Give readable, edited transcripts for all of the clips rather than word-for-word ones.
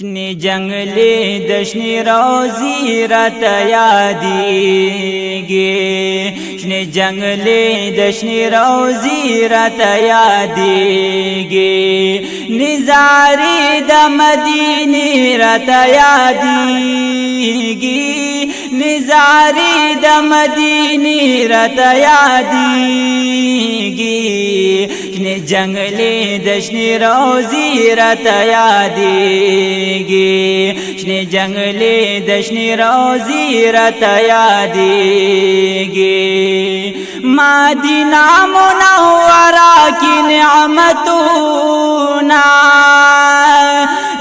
شنی جنگلی دشنی روزی رات یادیگی شنی جنگلی دشنی روزی رات یادیگی نزاری د مدینی رات یادیگی نزاری د مدینی رات یادیگی شنی جنگلی دشنی روزی رات یادیگی شنی جنگلی دشنی روزی رات یادیگی مدینہ منورہ کی نعمتونا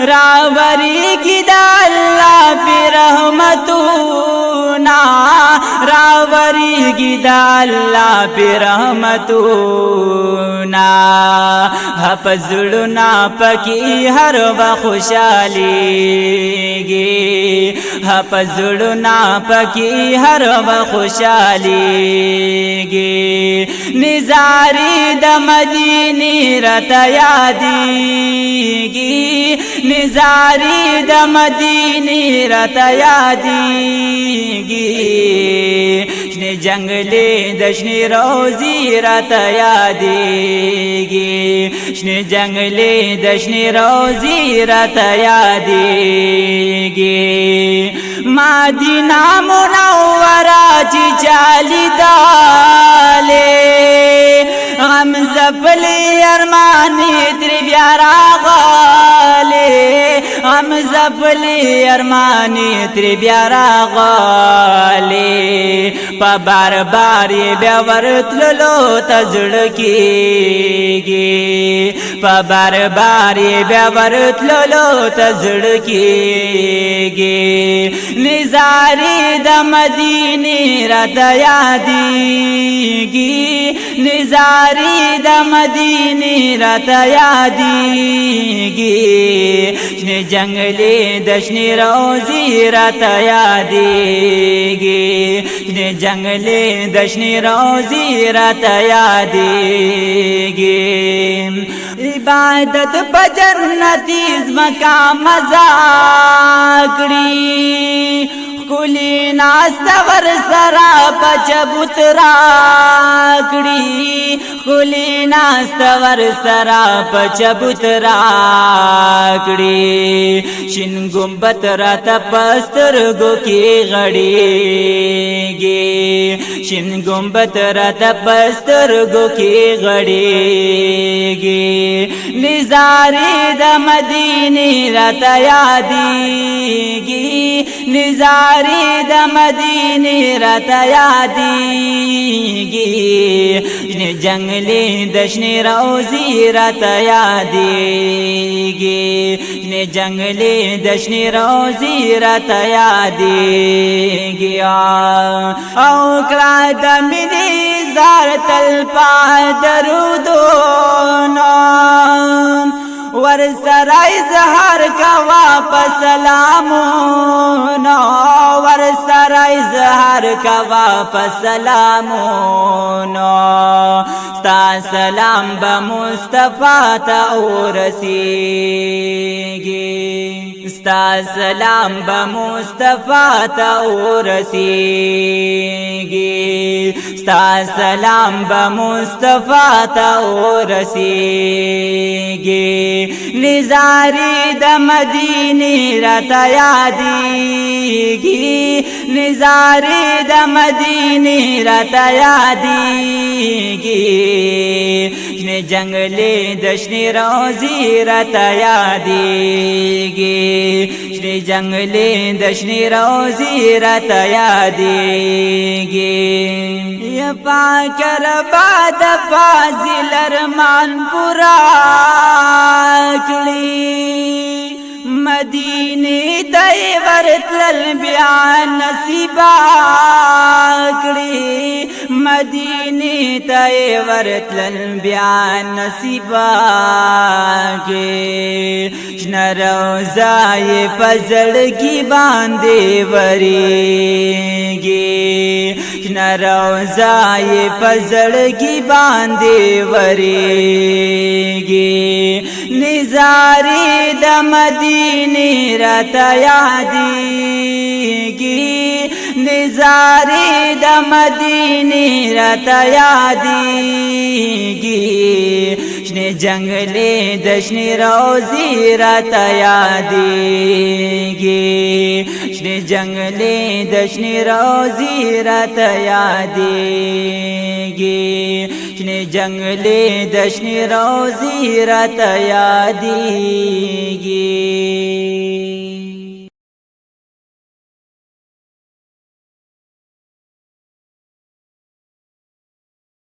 راوری کی دا اللہ پی رحمتونا راوری کی دا اللہ پی رحمتونا حفظلنا پکی ہر بخوشالیگی حفظلنا پکی ہر بخوشالیگی نزاری د مدینی رات یادیگی نزاری د مدینی رات یادیگی شنی جنگلی دشنی روزی رات یادیگی شنی جنگلی دشنی روزی رات یادیگی مدینہ منورہ چی چالی دالے غم زفلی ارمانی تری بیارا غالے غم زفلی ارمانی تری بیارا غالے پا بار بار یہ بیورت لولو تزڑکیگی پا بار بار یہ بیورت لولو تزڑکیگی نزاری د مدینی رات یادیگی نزاری د مدینی رات یادیگی شنی جنگلی دشنی روزی رات یادیگی شنی جنگلی دشنی روزی رات یادیگی عبادت پا جنتی زمکا مزاکڑی کلی ناستور سرا پچبوت راکڑی کلی ناستور سرا پچبوت راکڑی شن گنبت رات پسترگو کی غڑیگی شن گنبت رات پسترگو کی غڑیگی نزاری د مدینی رات یادیگی نزاری د مدینی رات یادیگی شنی جنگلی دشنی روزی رات یادیگی شنی جنگلی دشنی روزی رات یادیگی او کلا د منی زار تل پا درودونا ور سرائی زہر کا واپس سلامونا ور سرائی زہر کا واپس سلامونا ستا سلام بمصطفیٰ تا رسیگی ستا سلام بمصطفیٰ تا رسیگی ستا سلام بمصطفیٰ تا رسیگی نزاری د مدینی رات یادیگی نزاری د مدینی رات یادیگی شنی جنگلی دشنی روزی رات یادیگی شنی جنگلی دشنی روزی رات یادیگی یا پاک ربا د فاضل ارمان پورا مدینی تای ورتلل بیا نصیبا کړي مدینی تای ورتلل بیا نصیبا کې شنه روزا یې پزړ کی باندې وریږي شنه روضه یې په زړګي باندې ورېږي نظارې د مدینې راته یادېږي نظارې د مدینې راته یادېږي شنې جنگلې د شنې روضې راته یادېږي شنې جنگلې د شنې روضې راته یادېږي شنې جنگلې د شنې روضې راته یادېږي